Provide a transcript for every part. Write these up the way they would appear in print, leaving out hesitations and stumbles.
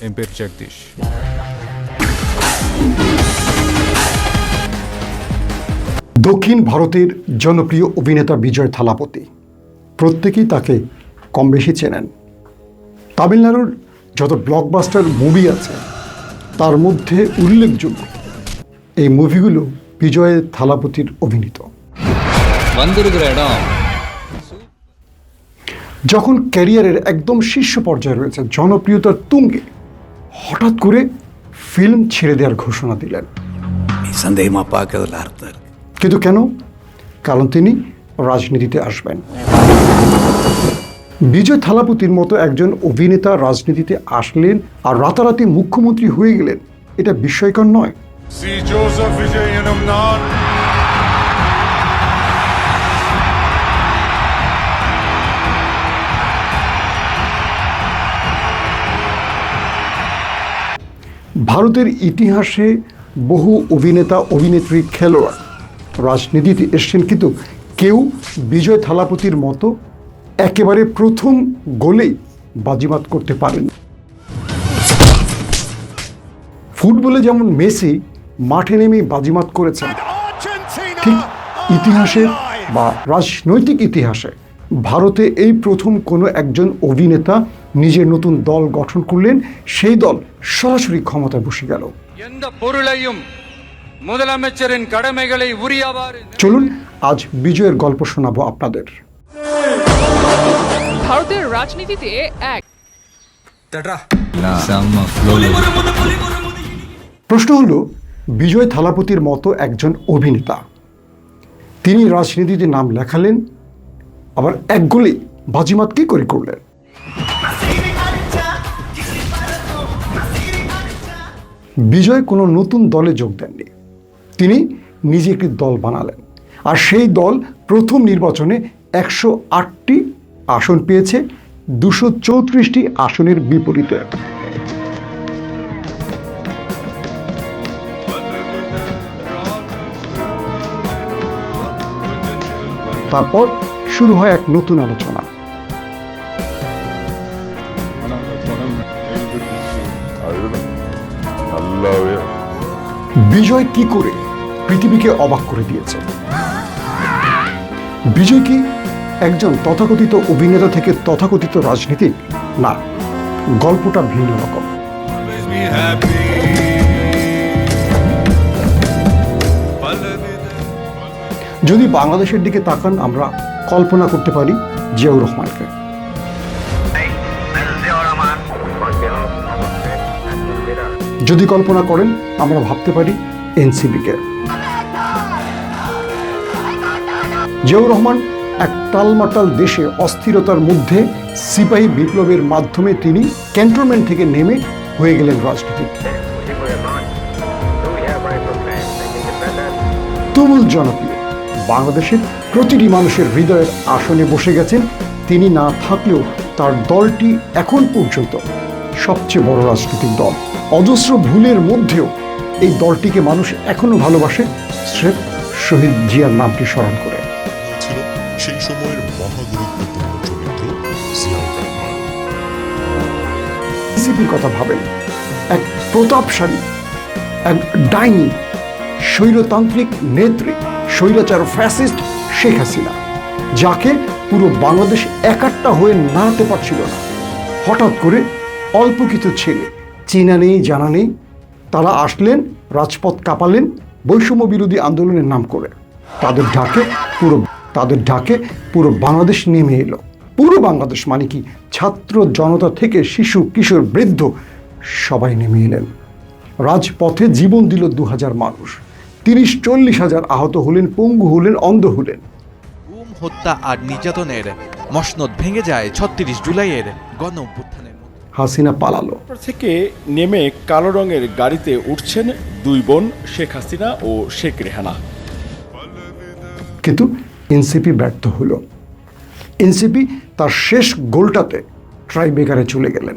M পের জগদীশ। দক্ষিণ ভারতের জনপ্রিয় অভিনেতা বিজয় থালাপতি, প্রত্যেকেই তাকে কম বেশি চেনেন। তামিলনাড়ুর যত ব্লকবাস্টার মুভি আছে তার মধ্যে উল্লেখযোগ্য এই মুভিগুলো বিজয় থালাপতির অভিনীত। যখন ক্যারিয়ারের একদম শীর্ষ পর্যায়ে রয়েছে, জনপ্রিয়তার তুঙ্গে, হঠাৎ করে ফিল্ম ছেড়ে দেওয়ার ঘোষণা দিলেন। কিন্তু কেন? কারণ তিনি রাজনীতিতে আসবেন। বিজয় থালাপতির মতো একজন অভিনেতা রাজনীতিতে আসলেন আর রাতারাতি মুখ্যমন্ত্রী হয়ে গেলেন, এটা বিস্ময়কর নয়? ভারতের ইতিহাসে বহু অভিনেতা, অভিনেত্রী, খেলোয়াড় রাজনীতিতে এসছেন, কিন্তু কেউ বিজয় থালাপতির মতো একেবারে প্রথম গোলেই বাজিমাত করতে পারেন। ফুটবলে যেমন মেসি মাঠে নেমে বাজিমাত করেছেন, ঠিক ইতিহাসে বা রাজনৈতিক ইতিহাসে ভারতে এই প্রথম কোনো একজন অভিনেতা নিজের নতুন দল গঠন করলেন, সেই দল সরাসরি ক্ষমতায় বসে গেল। চলুন আজ বিজয়ের গল্প শোনাবো আপনাদের। ভারতের রাজনীতিতে এক প্রশ্ন হলো, বিজয় থালাপতির মতো একজন অভিনেতা, তিনি রাজনীতিতে নাম লেখালেন, আবার এক গোলে বাজিমাত কি করে করলেন? বিজয় কোনো নতুন দলে যোগ দেননি, তিনি নিজে একটি দল বানালেন, আর সেই দল প্রথম নির্বাচনে 108টি আসন পেয়েছে 234টি আসনের বিপরীতে। তারপর শুরু হয় এক নতুন আলোচনা। বিজয় কি করে পৃথিবীকে অবাক করে দিয়েছে? বিজয় কি একজন তথাকথিত অভিনেতা থেকে তথাকথিত রাজনীতিক? না, গল্পটা ভিন্ন রকম। যদি বাংলাদেশের দিকে তাকান, আমরা কল্পনা করতে পারি জিয়াউর রহমানকে। যদি কল্পনা করেন, আমরা ভাবতে পারি এনসিপিকে। জিয়াউর রহমান এক টালমাটাল দেশে অস্থিরতার মধ্যে সিপাহী বিপ্লবের মাধ্যমে তিনি ক্যান্টনমেন্ট থেকে নেমে হয়ে গেলেন রাজনীতিক। তুমুল জনপ্রিয়, বাংলাদেশের প্রতিটি মানুষের হৃদয়ের আসনে বসে গেছেন। তিনি না থাকলেও তার দলটি এখন পর্যন্ত সবচেয়ে বড় রাজনৈতিক দল। অজস্র ভুলের মধ্যেও এই দলটিকে মানুষ এখনো ভালোবাসে, স্রেফ শহীদ জিয়ার নামটি স্মরণ করে। ছিল সেই সময়ের মহাগুরুত্বপূর্ণ চরিত্র জিয়াউর রহমান। এনসিপির কথা ভাবেন, এক প্রতাপশালী, এক ডাইনি, স্বৈরতান্ত্রিক নেত্রী, স্বৈরাচার ফ্যাসিস্ট শেখ হাসিনা, যাকে পুরো বাংলাদেশ একাট্টা হয়ে নাড়াতে পারছিল না। হঠাৎ করে অল্প কিছু ছেলে, চেনা নেই জানা নেই, তারা আসলেন, রাজপথ কাঁপালেন বৈষম্য বিরোধী আন্দোলনের নাম করে। তাদের ডাকে পুরো বাংলাদেশ নেমে এলো। পুরো বাংলাদেশ মানে কি, ছাত্র জনতা থেকে শিশু, কিশোর, বৃদ্ধ সবাই নেমে এলেন। রাজপথে জীবন দিল 2000 মানুষ, 30-40 হাজার আহত হলেন, পঙ্গু হলেন, অন্ধ হলেন। গুম, হত্যা আর নির্যাতনের মসনদ ভেঙে যায় 36 জুলাইয়ের গণ অভ্যুত্থানের। হাসিনা পালালো। থেকে নেমে কালো রঙের গাড়িতে উঠছেন দুই বোন, শেখ হাসিনা ও শেখ রেহানা। কিন্তু এনসিপি ব্যর্থ হলো। এনসিপি তার শেষ গোলটাতে ট্রাইবেকারে চলে গেলেন,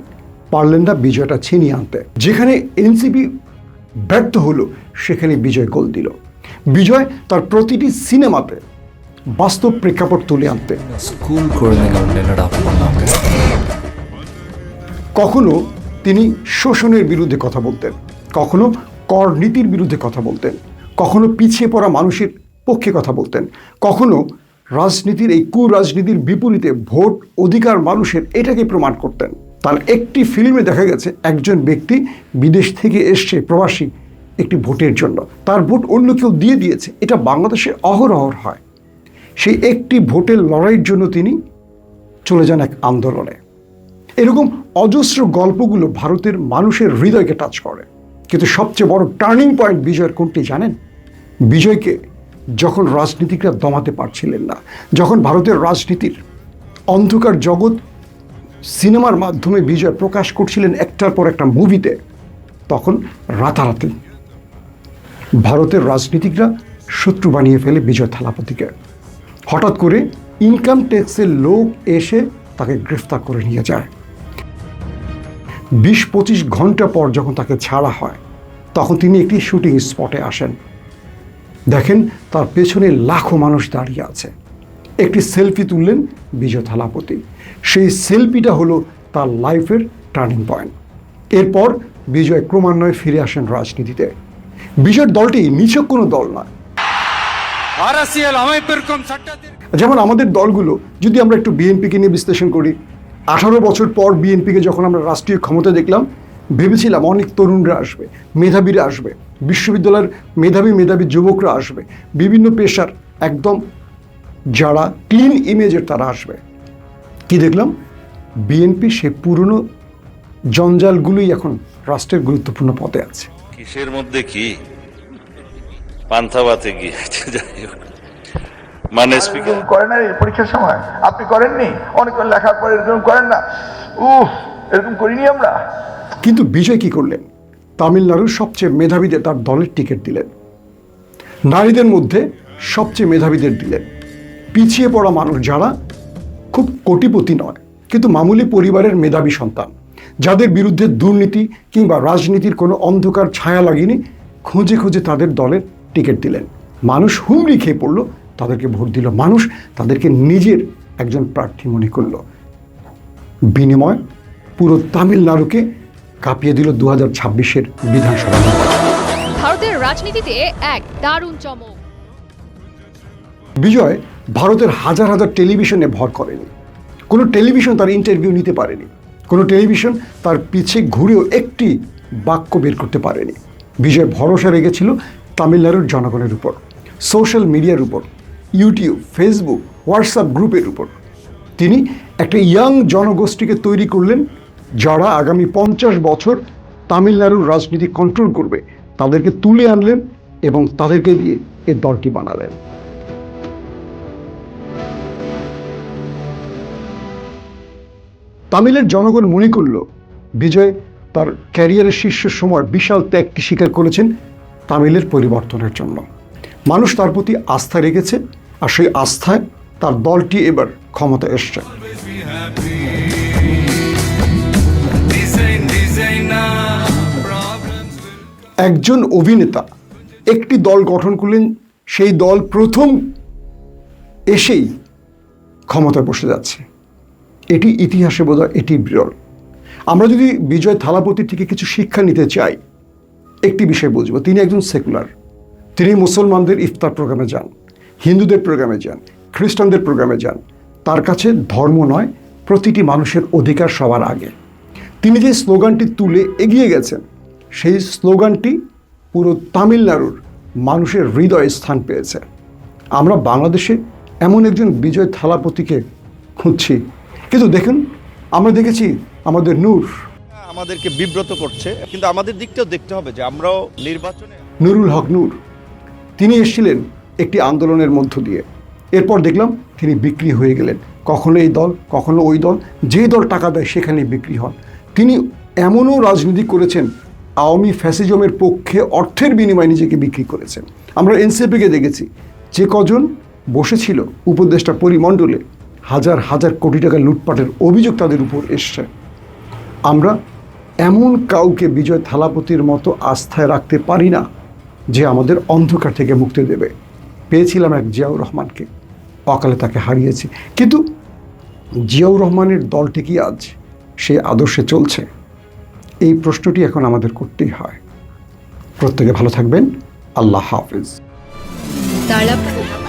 পারলেন না বিজয়টা ছিনিয়ে আনতে। যেখানে এনসিপি ব্যর্থ হলো, সেখানে বিজয় গোল দিল। বিজয় তার প্রতিটি সিনেমাতে বাস্তব প্রেক্ষাপট তুলে আনতে। স্কুল করে কখনো তিনি শোষণের বিরুদ্ধে কথা বলতেন, কখনো কর নীতির বিরুদ্ধে কথা বলতেন, কখনো পিছিয়ে পড়া মানুষের পক্ষে কথা বলতেন, কখনো রাজনীতির এই কুরাজনীতির বিপরীতে ভোট অধিকার মানুষের এটাকে প্রমাণ করতেন। তার একটি ফিল্মে দেখা গেছে একজন ব্যক্তি বিদেশ থেকে এসছে প্রবাসী একটি ভোটের জন্য, তার ভোট অন্য কেউ দিয়ে দিয়েছে। এটা বাংলাদেশে অহরহ হয়। সেই একটি ভোটের লড়াইয়ের জন্য তিনি চলে যান এক আন্দোলনে। এরকম অজস্র গল্পগুলো ভারতের মানুষের হৃদয়কে টাচ করে। কিন্তু সবচেয়ে বড় টার্নিং পয়েন্ট বিজয়ের কোনটি জানেন? বিজয়কে যখন রাজনীতিকরা দমাতে পারছিলেন না, যখন ভারতের রাজনীতির অন্ধকার জগৎ সিনেমার মাধ্যমে বিজয় প্রকাশ করছিলেন একটার পর একটা মুভিতে, তখন রাতারাতি ভারতের রাজনীতিকরা শত্রু বানিয়ে ফেলে বিজয় থালাপতিকে। হঠাৎ করে ইনকাম ট্যাক্সের লোক এসে তাকে গ্রেফতার করে নিয়ে যায়। 20-25 ঘন্টা পর যখন তাকে ছাড়া হয়, তখন তিনি একটি শুটিং স্পটে আসেন। দেখেন তার পেছনে লাখো মানুষ দাঁড়িয়ে আছে। একটি সেলফি তুললেন বিজয় থালাপতি। সেই সেলফিটা হলো তার লাইফের টার্নিং পয়েন্ট। এরপর বিজয় ক্রমান্বয়ে ফিরে আসেন রাজনীতিতে। বিজয়ের দলটি নিছক কোনো দল নয়। যেমন আমাদের দলগুলো, যদি আমরা একটু বিএনপিকে নিয়ে বিশ্লেষণ করি, 18 বছর পর বিএনপিকে যখন আমরা রাষ্ট্রীয় ক্ষমতা দেখলাম, ভেবেছিলাম অনেক তরুণরা আসবে, মেধাবীরা আসবে, বিশ্ববিদ্যালয়ের মেধাবী যুবকরা আসবে, বিভিন্ন পেশার একদম যারা ক্লিন ইমেজের তারা আসবে। কি দেখলাম? বিএনপি সে পুরনো জঞ্জালগুলোই এখন রাষ্ট্রের গুরুত্বপূর্ণ পদে আছে। কিসের মধ্যে কি পান্থাবাতে গিয়ে যাই হোক, মানে স্পিকার করেন না পরীক্ষার সময়, আপনি করেননি? অনেক লেখার পরে এরকম করেন না? এরকম করিনি আমরা। কিন্তু বিজয় কি করলেন? তামিলনাড়ুর সবচেয়ে মেধাবীদের তার দলের টিকিট দিলেন। নারীদের মধ্যে সবচেয়ে মেধাবীদের দিলেন। পিছিয়ে পড়া মানুষ যারা খুব কোটিপতি নয় কিন্তু মামুলি পরিবারের মেধাবী সন্তান, যাদের বিরুদ্ধে দুর্নীতি কিংবা রাজনীতির কোনো অন্ধকার ছায়া লাগেনি, খুঁজে খুঁজে তাদের দলের টিকিট দিলেন। মানুষ হুমড়ি খেয়ে পড়লো, তাদেরকে ভোট দিল। মানুষ তাদেরকে নিজের একজন প্রার্থী মনে করলো। বিনিময় পুরো তামিলনাড়ুকে কাঁপিয়ে দিল 2026-এর বিধানসভা নির্বাচন। ভারতের রাজনীতিতে এক দারুণ চমক। বিজয় ভারতের হাজার হাজার টেলিভিশনে ভর করেনি। কোনো টেলিভিশন তার ইন্টারভিউ নিতে পারেনি। কোনো টেলিভিশন তার পিছে ঘুরেও একটি বাক্য বের করতে পারেনি। বিজয় ভরসা রেখেছিল তামিলনাড়ুর জনগণের উপর, সোশ্যাল মিডিয়ার উপর, ইউটিউব, ফেসবুক, হোয়াটসঅ্যাপ গ্রুপের উপর। তিনি একটা ইয়াং জনগোষ্ঠীকে তৈরি করলেন, যারা আগামী 50 বছর তামিলনাড়ুর রাজনীতি কন্ট্রোল করবে। তাদেরকে তুলে আনলেন এবং তাদেরকে দিয়ে এই দলটি বানালেন। তামিলের জনগণ মনে করল বিজয় তার ক্যারিয়ারের শীর্ষ সময় বিশাল ত্যাগকে স্বীকার করেছেন তামিলের পরিবর্তনের জন্য। মানুষ তার প্রতি আস্থা রেখেছে, আর সেই আস্থায় তার দলটি এবার ক্ষমতা এসছে। একজন অভিনেতা একটি দল গঠন করলেন, সেই দল প্রথম এসেই ক্ষমতায় বসে যাচ্ছে। এটি ইতিহাসে বোধহয় এটি বিরল। আমরা যদি বিজয় থালাপতির থেকে কিছু শিক্ষা নিতে চাই, একটি বিষয় বুঝবো, তিনি একজন সেকুলার। তিনি মুসলমানদের ইফতার প্রোগ্রামে যান, হিন্দুদের প্রোগ্রামে যান, খ্রিস্টানদের প্রোগ্রামে যান। তার কাছে ধর্ম নয়, প্রতিটি মানুষের অধিকার সবার আগে। তিনি যে স্লোগানটি তুলে এগিয়ে গেছেন, সেই স্লোগানটি পুরো তামিলনাড়ুর মানুষের হৃদয়ে স্থান পেয়েছে। আমরা বাংলাদেশে এমন একজন বিজয় থালাপতিকে খুঁজছি, কিন্তু দেখুন, আমরা দেখেছি আমাদের নূর, আমাদেরকে বিব্রত করছে, কিন্তু আমাদের দিকটাও দেখতে হবে যে আমরাও নির্বাচনে। নুরুল হক নূর, তিনি এসেছিলেন একটি আন্দোলনের মধ্য দিয়ে। এরপর দেখলাম তিনি বিক্রি হয়ে গেলেন, কখনো এই দল কখনো ওই দল, যে দল টাকা দেয় সেখানেই বিক্রি হন। তিনি এমনও রাজনীতি করেছেন, আওয়ামী ফ্যাসিজমের পক্ষে অর্থের বিনিময়ে নিজেকে বিক্রি করেছেন। আমরা এনসিপিকে দেখেছি, যে কজন বসেছিল উপদেষ্টা পরিমণ্ডলে, হাজার হাজার কোটি টাকা লুটপাটের অভিযোগ তাদের উপর এসছে। আমরা এমন কাউকে বিজয় থালাপতির মতো আস্থায় রাখতে পারি না যে আমাদের অন্ধকার থেকে মুক্তি দেবে। পেয়েছিলাম এক জিয়াউর রহমানকে, অকালে তাকে হারিয়েছি, কিন্তু জিয়াউর রহমানের দলটি কি আজ সেই আদর্শে চলছে? এই প্রশ্নটি এখন আমাদের করতেই হয়। প্রত্যেকে ভালো থাকবেন। আল্লাহ হাফিজ। তারাপুর